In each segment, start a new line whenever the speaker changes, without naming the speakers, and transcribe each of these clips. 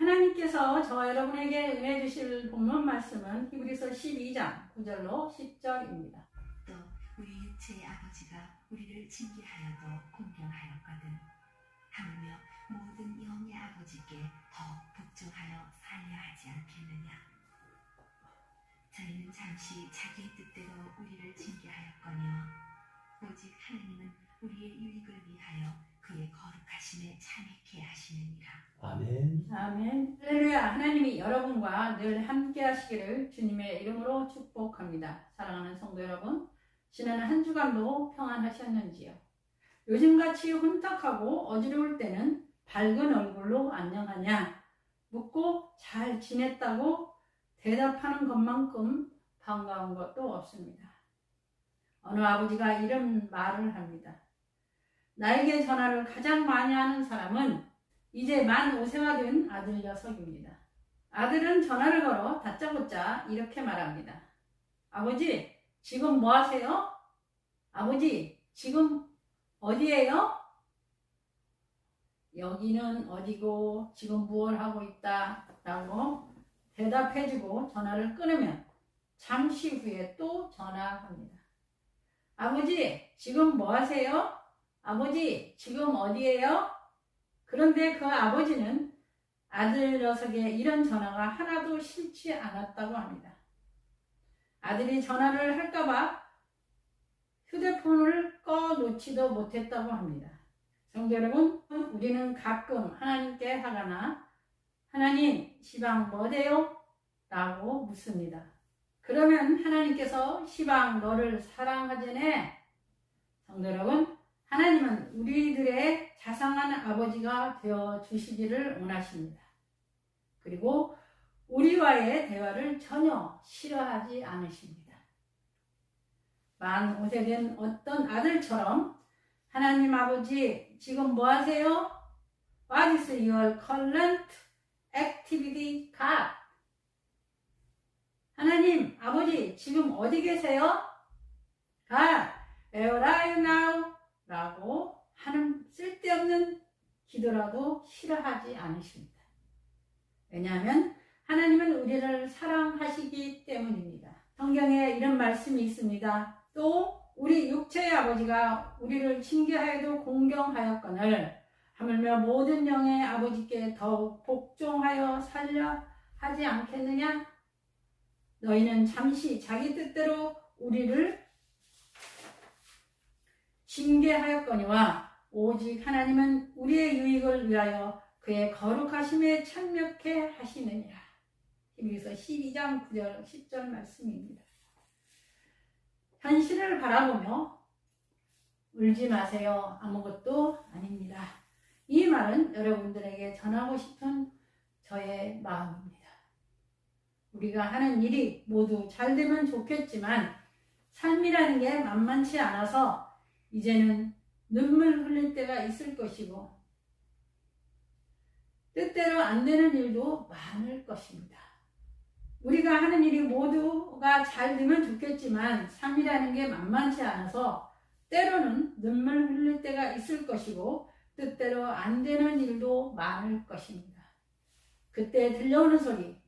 하나님께서 저와 여러분에게 은혜 주실 본문 말씀은 히브리서 12장 9절로 10절입니다.
또 우리 육체의 아버지가 우리를 징계하여도 공경하였거든 하물며 모든 영의 아버지께 더 복종하여 살려 하지 않겠느냐. 저희는 잠시 자기의 뜻대로 우리를 징계하였거니와 오직 하나님은 우리의 유익을 위하여 그의 거룩하심에 참여케 하시느니라.
아멘.
아멘. 할렐루야. 하나님이 여러분과 늘 함께 하시기를 주님의 이름으로 축복합니다. 사랑하는 성도 여러분, 지난 한 주간도 평안하셨는지요? 요즘같이 혼탁하고 어지러울 때는 밝은 얼굴로 안녕하냐 묻고 잘 지냈다고 대답하는 것만큼 반가운 것도 없습니다. 어느 아버지가 이런 말을 합니다. 나에게 전화를 가장 많이 하는 사람은 이제 만 5세가 된 아들 녀석입니다. 아들은 전화를 걸어 다짜고짜 이렇게 말합니다. 아버지, 지금 뭐 하세요? 아버지, 지금 어디에요? 여기는 어디고 지금 무엇을 하고 있다 라고 대답해주고 전화를 끊으면 잠시 후에 또 전화합니다. 아버지, 지금 뭐 하세요? 아버지, 지금 어디에요? 그런데 그 아버지는 아들 녀석의 이런 전화가 하나도 싫지 않았다고 합니다. 아들이 전화를 할까봐 휴대폰을 꺼놓지도 못했다고 합니다. 성도 여러분, 우리는 가끔 하나님께 화가 나 하나님, 시방 뭐래요? 라고 묻습니다. 그러면 하나님께서 시방 너를 사랑하지네. 성도 여러분, 하나님은 우리들의 자상한 아버지가 되어 주시기를 원하십니다. 그리고 우리와의 대화를 전혀 싫어하지 않으십니다. 만 5세 된 어떤 아들처럼 하나님 아버지 지금 뭐 하세요? What is your current activity, God? 하나님 아버지 지금 어디 계세요? God, where are you now? 라고 하는 쓸데없는 기도라도 싫어하지 않으십니다. 왜냐하면 하나님은 우리를 사랑하시기 때문입니다. 성경에 이런 말씀이 있습니다. 또 우리 육체의 아버지가 우리를 징계하여도 공경하였거늘 하물며 모든 영의 아버지께 더욱 복종하여 살려 하지 않겠느냐? 너희는 잠시 자기 뜻대로 우리를 징계하였거니와 오직 하나님은 우리의 유익을 위하여 그의 거룩하심에 참여케 하시느니라. 히브리서 12장 9절 10절 말씀입니다. 현실을 바라보며 울지 마세요. 아무것도 아닙니다. 이 말은 여러분들에게 전하고 싶은 저의 마음입니다. 우리가 하는 일이 모두 잘 되면 좋겠지만 삶이라는 게 만만치 않아서 이제는 눈물 흘릴 때가 있을 것이고 뜻대로 안 되는 일도 많을 것입니다. 우리가 하는 일이 모두가 잘 되면 좋겠지만 삶이라는 게 만만치 않아서 때로는 눈물 흘릴 때가 있을 것이고 뜻대로 안 되는 일도 많을 것입니다. 그때 들려오는 소리,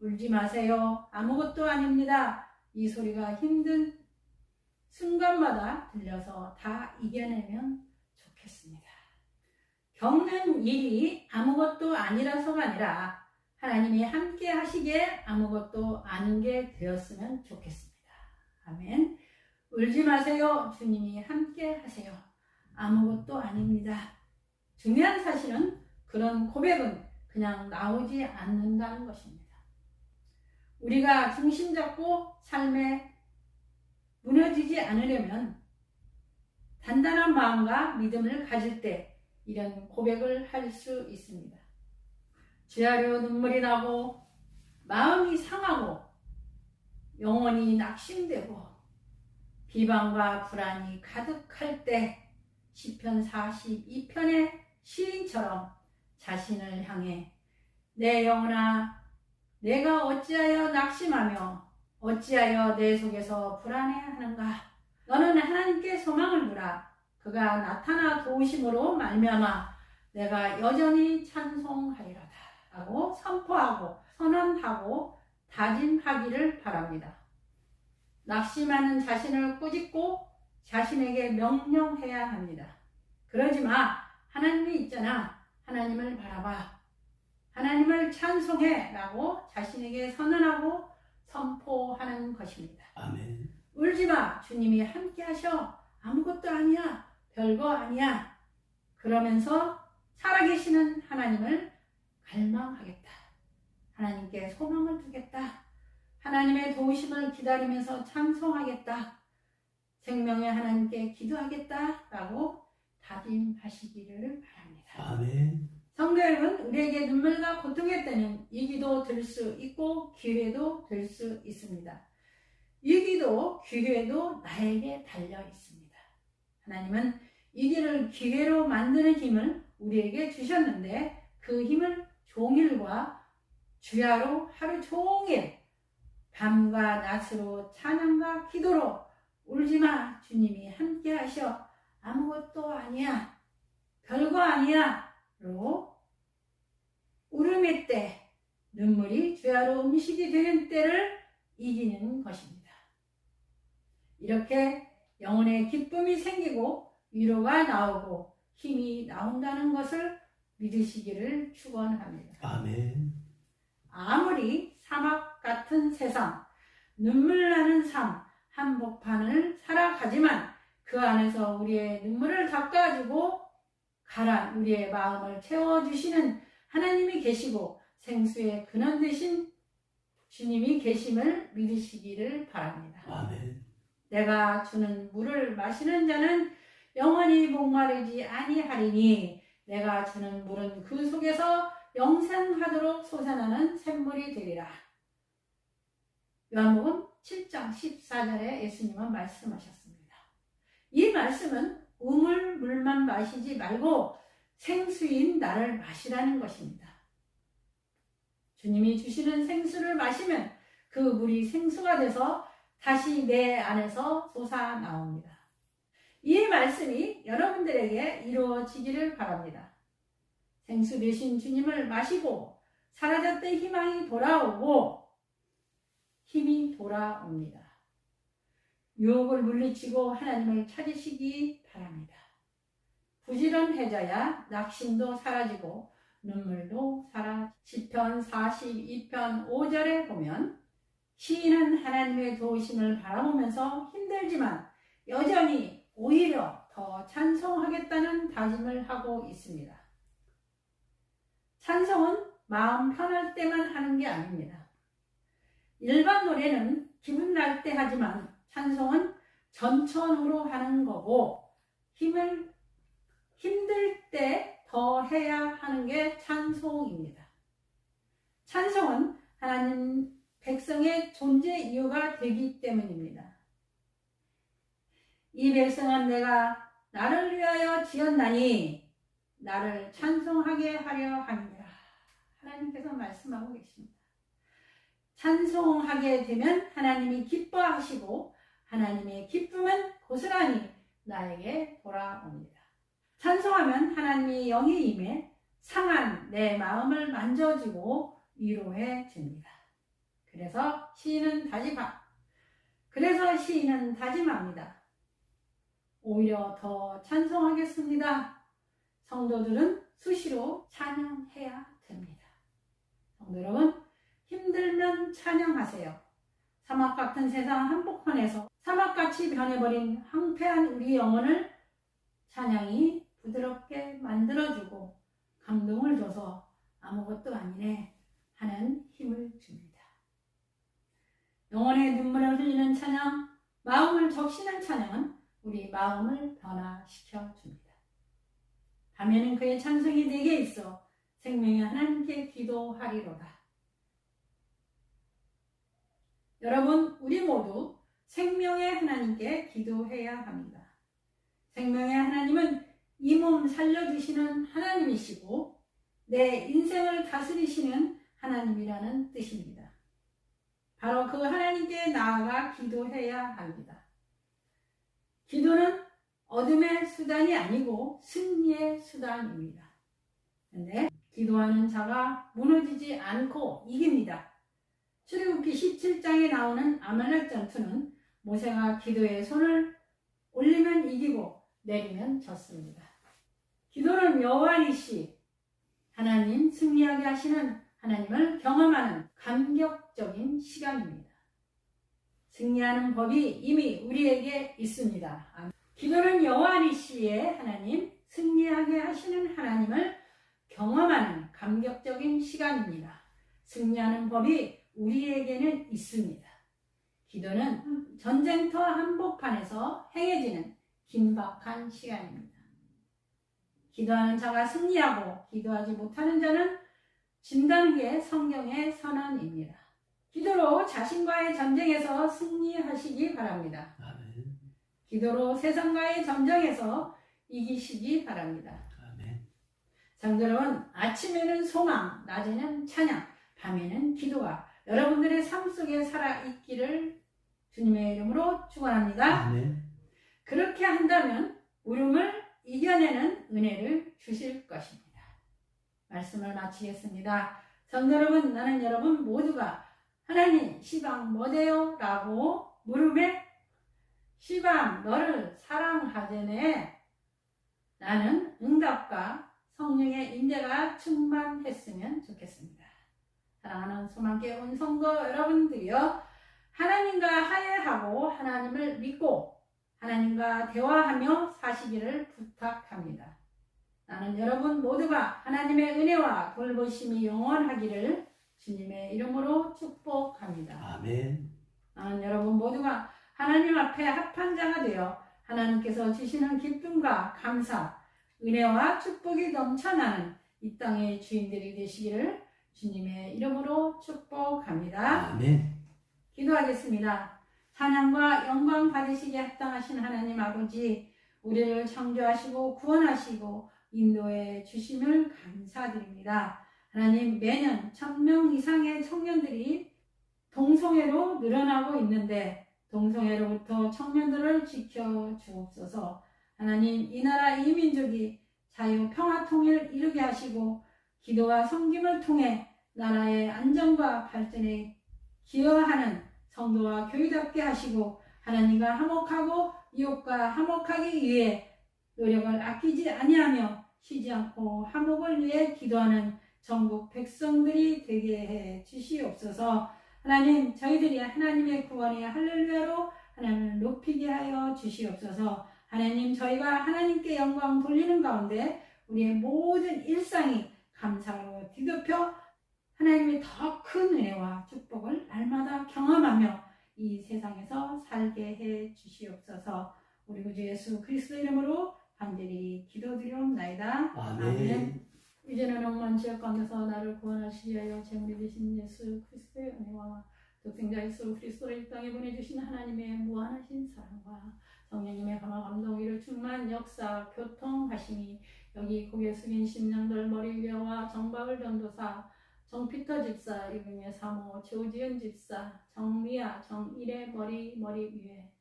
울지 마세요. 아무것도 아닙니다. 이 소리가 힘든 순간마다 들려서 다 이겨내면 좋겠습니다. 겪는 일이 아무것도 아니라서가 아니라 하나님이 함께 하시기에 아무것도 아닌 게 되었으면 좋겠습니다. 아멘. 울지 마세요. 주님이 함께 하세요. 아무것도 아닙니다. 중요한 사실은 그런 고백은 그냥 나오지 않는다는 것입니다. 우리가 중심 잡고 삶에 무너지지 않으려면 단단한 마음과 믿음을 가질 때 이런 고백을 할 수 있습니다. 죄하려 눈물이 나고 마음이 상하고 영혼이 낙심되고 비방과 불안이 가득할 때 시편 42편의 시인처럼 자신을 향해 내 영혼아 내가 어찌하여 낙심하며 어찌하여 내 속에서 불안해하는가? 너는 하나님께 소망을 두라. 그가 나타나 도우심으로 말미암아 내가 여전히 찬송하리로다. 하고 주야로 선포하고 선언하고 다짐하기를 바랍니다. 낙심하는 자신을 꾸짖고 자신에게 명령해야 합니다. 그러지 마. 하나님이 있잖아. 하나님을 바라봐. 하나님을 찬송해 라고 자신에게 선언하고 선포하는 것입니다.
아멘.
울지 마. 주님이 함께 하셔. 아무것도 아니야. 별거 아니야. 그러면서 살아계시는 하나님을 갈망하겠다. 하나님께 소망을 두겠다. 하나님의 도우심을 기다리면서 찬송하겠다. 생명의 하나님께 기도하겠다 라고 다짐하시기를 바랍니다.
아멘.
성도 여러분, 우리에게 눈물과 고통의 때는 위기도 될 수 있고 기회도 될 수 있습니다. 위기도 기회도 나에게 달려 있습니다. 하나님은 위기를 기회로 만드는 힘을 우리에게 주셨는데 그 힘을 종일과 주야로 하루 종일 밤과 낮으로 찬양과 기도로 울지마. 주님이 함께 하셔. 아무것도 아니야. 별거 아니야. 로 울음의 때, 눈물이 주야로 음식이 되는 때를 이기는 것입니다. 이렇게 영혼의 기쁨이 생기고 위로가 나오고 힘이 나온다는 것을 믿으시기를 축원합니다.
아멘.
아무리 사막 같은 세상, 눈물 나는 삶, 한복판을 살아가지만 그 안에서 우리의 눈물을 닦아주고 가란 우리의 마음을 채워주시는 하나님이 계시고 생수의 근원 되신 주님이 계심을 믿으시기를 바랍니다.
아멘.
내가 주는 물을 마시는 자는 영원히 목마르지 아니하리니 내가 주는 물은 그 속에서 영생하도록 솟아나는 샘물이 되리라. 요한복음 7장 14절에 예수님은 말씀하셨습니다. 이 말씀은 우물 물만 마시지 말고 생수인 나를 마시라는 것입니다. 주님이 주시는 생수를 마시면 그 물이 생수가 돼서 다시 내 안에서 솟아나옵니다. 이 말씀이 여러분들에게 이루어지기를 바랍니다. 생수 되신 주님을 마시고 사라졌던 희망이 돌아오고 힘이 돌아옵니다. 유혹을 물리치고 하나님을 찾으시기 바랍니다. 부지런해져야 낙심도 사라지고 눈물도 시편 42편 5절에 보면 시인은 하나님의 도우심을 바라보면서 힘들지만 여전히 오히려 더 찬송하겠다는 다짐을 하고 있습니다. 찬송은 마음 편할 때만 하는 게 아닙니다. 일반 노래는 기분 날 때 하지만 찬송은 전천후로 하는 거고 힘들 때 더 해야 하는 게 찬송입니다. 찬송은 하나님 백성의 존재 이유가 되기 때문입니다. 이 백성은 내가 나를 위하여 지었나니 나를 찬송하게 하려 함이라. 하나님께서 말씀하고 계십니다. 찬송하게 되면 하나님이 기뻐하시고 하나님의 기쁨은 고스란히 나에게 돌아옵니다. 찬송하면 하나님의 영이 임해 상한 내 마음을 만져주고 위로해 줍니다. 그래서 시인은 다짐합니다. 오히려 더 찬송하겠습니다. 성도들은 수시로 찬양해야 됩니다. 성도 여러분, 힘들면 찬양하세요. 사막 같은 세상 한복판에서 사막같이 변해버린 황폐한 우리 영혼을 찬양이 부드럽게 만들어주고 감동을 줘서 아무것도 아니네 하는 힘을 줍니다. 영혼의 눈물을 흘리는 찬양, 마음을 적시는 찬양은 우리 마음을 변화시켜 줍니다. 밤에는 그의 찬송이 내게 있어 생명의 하나님께 기도하리로다. 여러분, 우리 모두 생명의 하나님께 기도해야 합니다. 생명의 하나님은 이 몸 살려주시는 하나님이시고 내 인생을 다스리시는 하나님이라는 뜻입니다. 바로 그 하나님께 나아가 기도해야 합니다. 기도는 어둠의 수단이 아니고 승리의 수단입니다. 그런데 기도하는 자가 무너지지 않고 이깁니다. 출애굽기 17장에 나오는 아말렉 전투는 모세가 기도에 손을 올리면 이기고 내리면 졌습니다. 기도는 여호와니시 하나님 승리하게 하시는 하나님을 경험하는 감격적인 시간입니다. 승리하는 법이 이미 우리에게 있습니다. 기도는 여호와니시의 하나님 승리하게 하시는 하나님을 경험하는 감격적인 시간입니다. 승리하는 법이 우리에게는 있습니다. 기도는 전쟁터 한복판에서 행해지는 긴박한 시간입니다. 기도하는 자가 승리하고 기도하지 못하는 자는 진다는 게 성경의 선언입니다. 기도로 자신과의 전쟁에서 승리하시기 바랍니다.
아멘.
기도로 세상과의 전쟁에서 이기시기 바랍니다.
아멘.
성도 여러분, 아침에는 소망, 낮에는 찬양, 밤에는 기도가 여러분들의 삶 속에 살아있기를 주님의 이름으로 축원합니다.
아멘.
그렇게 한다면 울음을 이겨내는 은혜를 주실 것입니다. 말씀을 마치겠습니다. 성도 여러분, 나는 여러분 모두가 하나님 시방 뭐대요? 라고 물음에 시방 너를 사랑하제네 라는 응답과 성령의 인재가 충만했으면 좋겠습니다. 사랑하는 소망교회 온 성도 여러분들이요, 하나님과 화해하고 하나님을 믿고 하나님과 대화하며 사시기를 부탁합니다. 나는 여러분 모두가 하나님의 은혜와 돌보심이 영원하기를 주님의 이름으로 축복합니다.
아멘.
나는 여러분 모두가 하나님 앞에 합한 자가 되어 하나님께서 주시는 기쁨과 감사, 은혜와 축복이 넘쳐나는 이 땅의 주인들이 되시기를 주님의 이름으로 축복합니다.
아멘.
기도하겠습니다. 찬양과 영광 받으시기에 합당하신 하나님 아버지, 우리를 창조하시고 구원하시고 인도해 주심을 감사드립니다. 하나님, 매년 1000명 이상의 청년들이 동성애로 늘어나고 있는데 동성애로부터 청년들을 지켜 주옵소서. 하나님, 이 나라 이 민족이 자유 평화 통일 이루게 하시고 기도와 섬김을 통해 나라의 안정과 발전에 기여하는 성도와 교회답게 하시고 하나님과 화목하고 이웃과 화목하기 위해 노력을 아끼지 아니하며 쉬지 않고 화목을 위해 기도하는 전국 백성들이 되게 해 주시옵소서. 하나님, 저희들이 하나님의 구원의 할렐루야로 하나님을 높이게 하여 주시옵소서. 하나님, 저희가 하나님께 영광 돌리는 가운데 우리의 모든 일상이 감사로 뒤덮여 하나님의 더 큰 은혜와 축복을 날마다 경험하며 이 세상에서 살게 해 주시옵소서. 우리 구주 예수 그리스도 이름으로 간절히 기도드리옵나이다.
아멘.
이제는 억만 지역 가운데서 나를 구원하시기 위하여 재물이 되신 예수 그리스도의 은혜와 독생자 예수 그리스도를 이 땅에 보내주신 하나님의 무한하신 사랑과 성령님의 강화 감동 위로 충만 역사 교통하심이 여기 고개 숙인 심령들 머리 위와 정박을 전도사 정피터 집사 이금의 사모 조지은 집사 정미아 정일의 머리 위에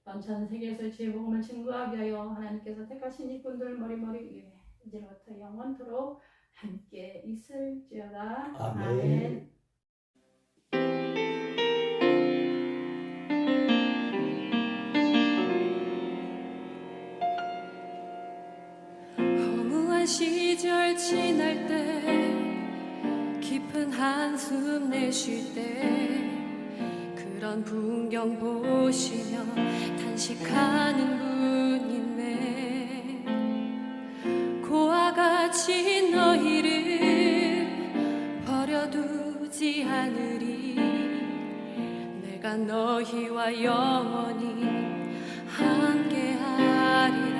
전 세계에서 주의 복음을 증거하게 하여 하나님께서 택하신 이꾼들 머리 위에 이제부터 영원토록 함께 있을지어다.
아멘.
허무한 시절 지날 때 깊은 한숨 내쉴 때 그런 풍경 보시며 탄식하는 분 있네. 고와 같이 너희를 버려두지 않으리. 내가 너희와 영원히 함께하리라.